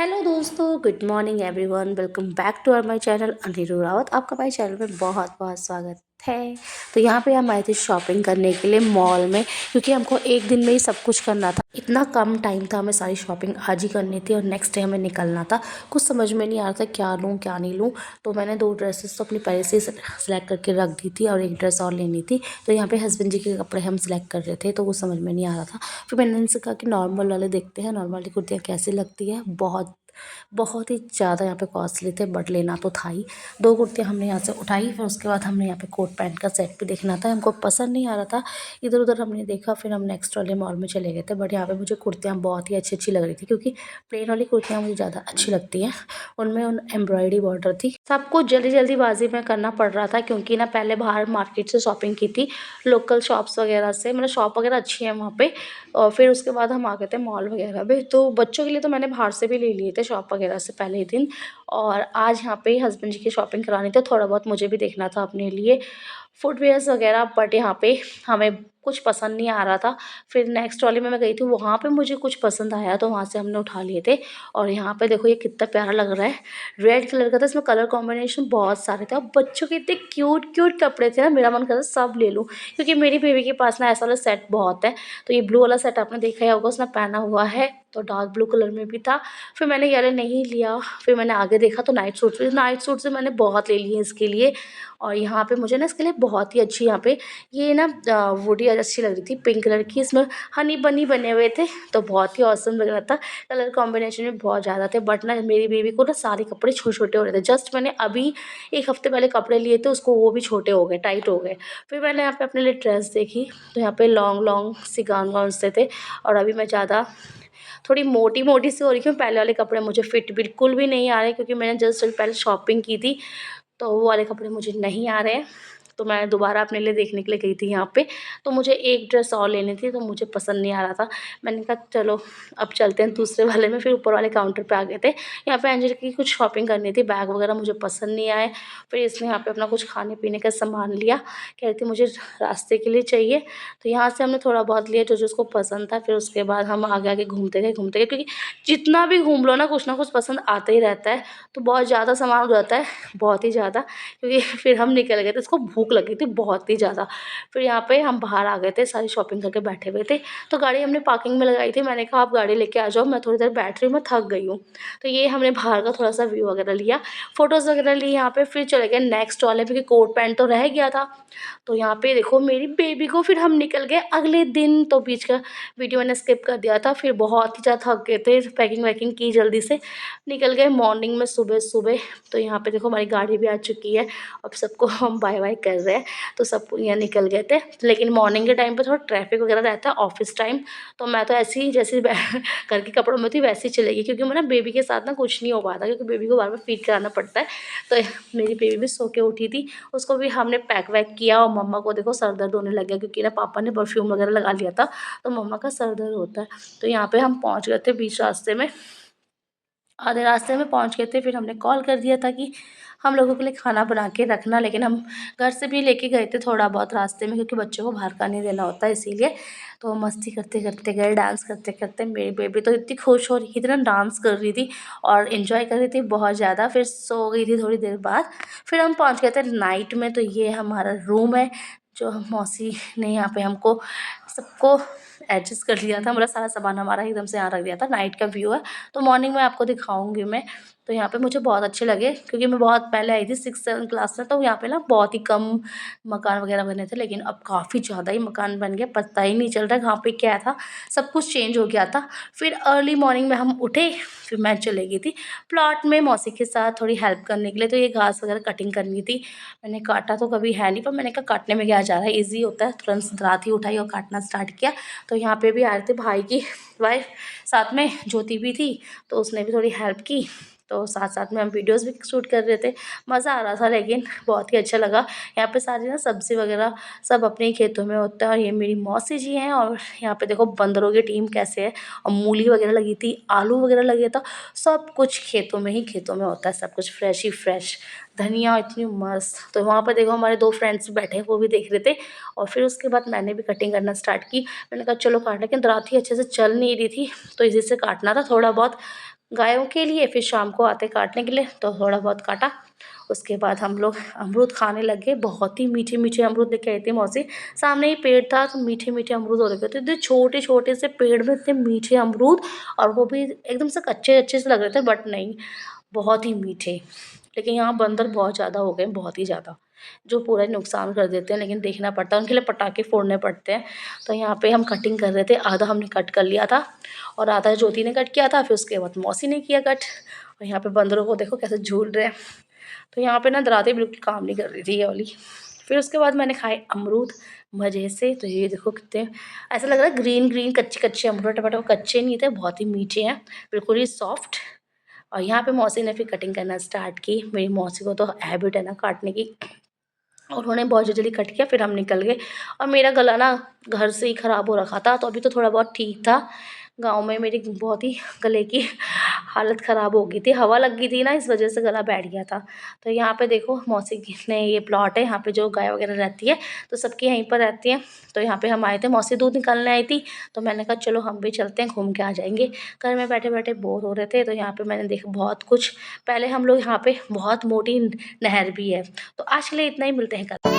Hello दोस्तों, good morning everyone. Welcome back to our my channel Aniruddh Rawat. आपका हमारे channel में बहुत बहुत स्वागत है। तो यहाँ पे हम आए थे शॉपिंग करने के लिए मॉल में, क्योंकि हमको एक दिन में ही सब कुछ करना था। इतना कम टाइम था, हमें सारी शॉपिंग आज ही करनी थी और नेक्स्ट डे हमें निकलना था। कुछ समझ में नहीं आ रहा था क्या लूँ क्या नहीं लूँ। तो मैंने 2 ड्रेसेस तो अपनी पहले से सिलेक्ट करके रख दी थी और एक ड्रेस और लेनी थी। तो यहाँ पे हस्बैंड जी के कपड़े हम सिलेक्ट कर रहे थे, तो वो समझ में नहीं आ रहा था। फिर मैंने इनसे कहा कि नॉर्मल वाले देखते हैं, नॉर्मल कुर्तियाँ कैसी लगती है। बहुत बहुत ही ज़्यादा यहाँ पे कॉस्टली थे, बट लेना तो था ही। 2 कुर्तियाँ हमने यहाँ से उठाई, फिर उसके बाद हमने यहाँ पे कोट पैंट का सेट भी देखना था। हमको पसंद नहीं आ रहा था, इधर उधर हमने देखा, फिर हम नेक्स्ट वाले मॉल में चले गए थे। बट यहाँ पे मुझे कुर्तियाँ बहुत ही अच्छी अच्छी लग रही थी, क्योंकि प्लेन वाली कुर्तियाँ मुझे ज़्यादा अच्छी लगती हैं। उनमें एम्ब्रॉयडरी बॉर्डर थी। सब कुछ जल्दीबाजी में करना पड़ रहा था, क्योंकि ना पहले बाहर मार्केट से शॉपिंग की थी, लोकल शॉप्स वगैरह से। मतलब शॉप वगैरह अच्छी है वहाँ पे। और फिर उसके बाद हम आ गए थे मॉल वगैरह में। तो बच्चों के लिए तो मैंने बाहर से भी ले लिए थे शॉप वगैरह से पहले ही दिन। और आज यहाँ पे हस्बैंड जी की शॉपिंग करानी थी, थोड़ा बहुत मुझे भी देखना था अपने लिए फुटवियर्स वगैरह। बट यहाँ पे हमें कुछ पसंद नहीं आ रहा था। फिर नेक्स्ट वाले में मैं गई थी, वहाँ पे मुझे कुछ पसंद आया, तो वहाँ से हमने उठा लिए थे। और यहाँ पे देखो ये कितना प्यारा लग रहा है, रेड कलर का था। इसमें कलर कॉम्बिनेशन बहुत सारे थे और बच्चों के इतने क्यूट क्यूट कपड़े थे ना, मेरा मन कर रहा सब ले लूँ। क्योंकि मेरी बेबी के पास ना ऐसा वाला सेट बहुत है। तो ये ब्लू वाला सेट आपने देखा ही होगा, उसने पहना हुआ है, तो डार्क ब्लू कलर में भी था। फिर मैंने ये वाला नहीं लिया। फिर मैंने आगे देखा तो नाइट सूट से मैंने बहुत ले लिए इसके लिए। और यहाँ पे मुझे ना इसके लिए बहुत ही अच्छी यहाँ पे ये ना वुडी अच्छी लग रही थी, पिंक कलर की। इसमें हनी बनी बने हुए थे, तो बहुत ही औसम लग रहा था। कलर कॉम्बिनेशन भी बहुत ज़्यादा थे। बट ना मेरी बेबी को ना सारे कपड़े छोटे छोटे हो रहे थे। जस्ट मैंने अभी 1 हफ्ते पहले कपड़े लिए थे उसको, वो भी छोटे हो गए, टाइट हो गए। फिर मैंने यहाँ पे अपने लिए ड्रेस देखी, तो यहाँ पे लॉन्ग लॉन्ग सी गाउन से थे। और अभी मैं ज़्यादा थोड़ी मोटी मोटी सी हो रही हूँ। पहले वाले कपड़े मुझे फिट बिल्कुल भी नहीं आ रहे, क्योंकि मैंने जस्ट पहले शॉपिंग की थी, तो वो वाले कपड़े मुझे नहीं आ रहे हैं। तो मैं दोबारा अपने लिए देखने के लिए गई थी यहाँ पे। तो मुझे एक ड्रेस और लेनी थी, तो मुझे पसंद नहीं आ रहा था। मैंने कहा चलो अब चलते हैं दूसरे वाले में। फिर ऊपर वाले काउंटर पे आ गए थे। यहाँ पे एंजल की कुछ शॉपिंग करनी थी, बैग वगैरह मुझे पसंद नहीं आए। फिर इसने यहाँ पे अपना कुछ खाने पीने का सामान लिया, कह रही थी मुझे रास्ते के लिए चाहिए। तो यहाँ से हमने थोड़ा बहुत लिया जो जो उसको पसंद था। फिर उसके बाद हम आगे आगे घूमते गए, क्योंकि जितना भी घूम लो ना कुछ पसंद आता ही रहता है। तो बहुत ज़्यादा सामान हो जाता है, बहुत ही ज़्यादा। क्योंकि फिर हम निकल गए थे, उसको भूख लगी थी बहुत ही ज़्यादा। फिर यहाँ पे हम बाहर आ गए थे, सारी शॉपिंग करके बैठे हुए थे। तो गाड़ी हमने पार्किंग में लगाई थी। मैंने कहा आप गाड़ी लेके आ जाओ, मैं थोड़ी देर बैठ रही हूँ, मैं थक गई हूँ। तो ये हमने बाहर का थोड़ा सा व्यू वगैरह लिया, फ़ोटोज़ वगैरह ली यहाँ पे। फिर चले गए नेक्स्ट वाले, क्योंकि कोट पैंट तो रह गया था। तो यहाँ पे देखो मेरी बेबी को फिर हम निकल गए अगले दिन। तो बीच का वीडियो मैंने स्किप कर दिया था। फिर बहुत ही ज़्यादा थक गए थे, पैकिंग वैकिंग की, जल्दी से निकल गए मॉर्निंग में सुबह सुबह। तो यहाँ पे देखो हमारी गाड़ी भी आ चुकी है। अब सबको हम बाय बाय कर रहे हैं। तो सब यहाँ निकल गए थे, लेकिन मॉर्निंग के टाइम पे थोड़ा ट्रैफिक वगैरह रहता है ऑफिस टाइम। तो मैं तो ऐसे ही जैसे घर के कपड़ों में थी वैसे ही चलेगी, क्योंकि मैं ना बेबी के साथ ना कुछ नहीं हो पाता, क्योंकि बेबी को बार बार फीड कराना पड़ता है। तो मेरी बेबी भी सो के उठी थी, उसको भी हमने पैक वैक किया। और मम्मा को देखो सर दर्द होने लग गया, क्योंकि ना पापा ने परफ्यूम वगैरह लगा लिया था, तो मम्मा का सर दर्द होता है। तो यहाँ पे हम पहुँच गए थे बीच रास्ते में, आधे रास्ते में पहुंच गए थे। फिर हमने कॉल कर दिया था कि हम लोगों के लिए खाना बना के रखना, लेकिन हम घर से भी लेके गए थे थोड़ा बहुत रास्ते में, क्योंकि बच्चों को बाहर का नहीं देना होता इसीलिए। तो मस्ती करते करते गए, डांस करते करते। मेरी बेबी तो इतनी खुश हो रही थी ना, डांस कर रही थी और इन्जॉय कर रही थी बहुत ज़्यादा। फिर सो गई थी थोड़ी देर बाद। फिर हम पहुँच गए थे नाइट में। तो ये हमारा रूम है, जो मौसी ने यहाँ पे हमको सबको एडजस्ट कर लिया था। मतलब सारा सामान हमारा एकदम से यहाँ रख दिया था। नाइट का व्यू है, तो मॉर्निंग में आपको दिखाऊंगी मैं। तो यहाँ पे मुझे बहुत अच्छे लगे, क्योंकि मैं बहुत पहले आई थी 6-7 क्लास में, तो यहाँ पे ना बहुत ही कम मकान वगैरह बने थे। लेकिन अब काफ़ी ज़्यादा ही मकान बन गया, पता ही नहीं चल रहा कहाँ पे क्या था, सब कुछ चेंज हो गया था। फिर अर्ली मॉर्निंग में हम उठे, फिर मैं चली गई थी प्लॉट में मौसी के साथ थोड़ी हेल्प करने के लिए। तो ये घास वगैरह कटिंग करनी थी। मैंने काटा तो कभी है नहीं, पर मैंने कहा काटने में क्या जा रहा है, ईजी होता है। तुरंत रात ही उठाई और काटना स्टार्ट किया। तो यहाँ पे भी आ रहे थे भाई की वाइफ, साथ में ज्योति भी थी, तो उसने भी थोड़ी हेल्प की। तो साथ साथ में हम वीडियोस भी शूट कर रहे थे। मज़ा आ रहा था, लेकिन बहुत ही अच्छा लगा। यहाँ पे सारी ना सब्ज़ी वगैरह सब अपने ही खेतों में होता है। और ये मेरी मौसी जी हैं। और यहाँ पे देखो बंदरों की टीम कैसे है। और मूली वगैरह लगी थी, आलू वगैरह लगे था, सब कुछ खेतों में ही खेतों में होता है, सब कुछ फ्रेश ही फ्रेश। धनिया इतनी मस्त। तो वहाँ पर देखो हमारे 2 फ्रेंड्स बैठे हैं, वो भी देख रहे थे। और फिर उसके बाद मैंने भी कटिंग करना स्टार्ट की। मैंने कहा चलो काट, लेकिन दराती अच्छे से चल नहीं रही थी, तो इसी से काटना था थोड़ा बहुत। गायों के लिए, फिर शाम को आते काटने के लिए तो थोड़ा बहुत काटा। उसके बाद हम लोग अमरूद खाने लग गए। बहुत ही मीठे-मीठे अमरूद लेके आई थी मौसी। सामने ही पेड़ था तो मीठे-मीठे अमरूद हो रखे थे। इतने छोटे-छोटे से पेड़ में इतने मीठे अमरूद, और वो भी एकदम से कच्चे-कच्चे से लग रहे थे, बट नहीं, बहुत ही मीठे। लेकिन यहाँ बंदर बहुत ज़्यादा हो गए, बहुत ही ज़्यादा, जो पूरा ही नुकसान कर देते हैं, लेकिन देखना पड़ता है, उनके लिए पटाखे फोड़ने पड़ते हैं। तो यहाँ पे हम कटिंग कर रहे थे, आधा हमने कट कर लिया था और आधा ज्योति ने कट किया था, फिर उसके बाद मौसी ने किया कट। और यहाँ पे बंदरों को देखो कैसे झूल रहे हैं। तो यहाँ पे ना दरातें बिल्कुल काम नहीं कर रही थी ये वाली। फिर उसके बाद मैंने खाए अमरूद मज़े से। तो ये देखो कितने, ऐसा लग रहा है ग्रीन ग्रीन कच्चे-कच्चे अमरूद, टमाटर कच्चे नहीं थे, बहुत ही मीठे हैं, बिल्कुल ही सॉफ्ट। और यहाँ पे मौसी ने फिर कटिंग करना स्टार्ट की। मेरी मौसी को तो हैबिट है ना काटने की, और उन्होंने बहुत जल्दी कट किया, फिर हम निकल गए। और मेरा गला ना घर से ही ख़राब हो रखा था, तो अभी तो थोड़ा बहुत ठीक था। गाँव में मेरी बहुत ही गले की हालत ख़राब हो गई थी, हवा लग गई थी ना, इस वजह से गला बैठ गया था। तो यहाँ पे देखो मौसी की ने ये प्लॉट है, यहाँ पे जो गाय वगैरह रहती है तो सबकी यहीं पर रहती हैं। तो यहाँ पे हम आए थे, मौसी दूध निकालने आई थी, तो मैंने कहा चलो हम भी चलते हैं, घूम के आ जाएँगे। घर में बैठे-बैठे बोर हो रहे थे, तो यहाँ पे मैंने देखा बहुत कुछ। पहले हम लोग यहाँ पे बहुत मोटी नहर भी है। तो आज के लिए इतना ही, मिलते हैं कल।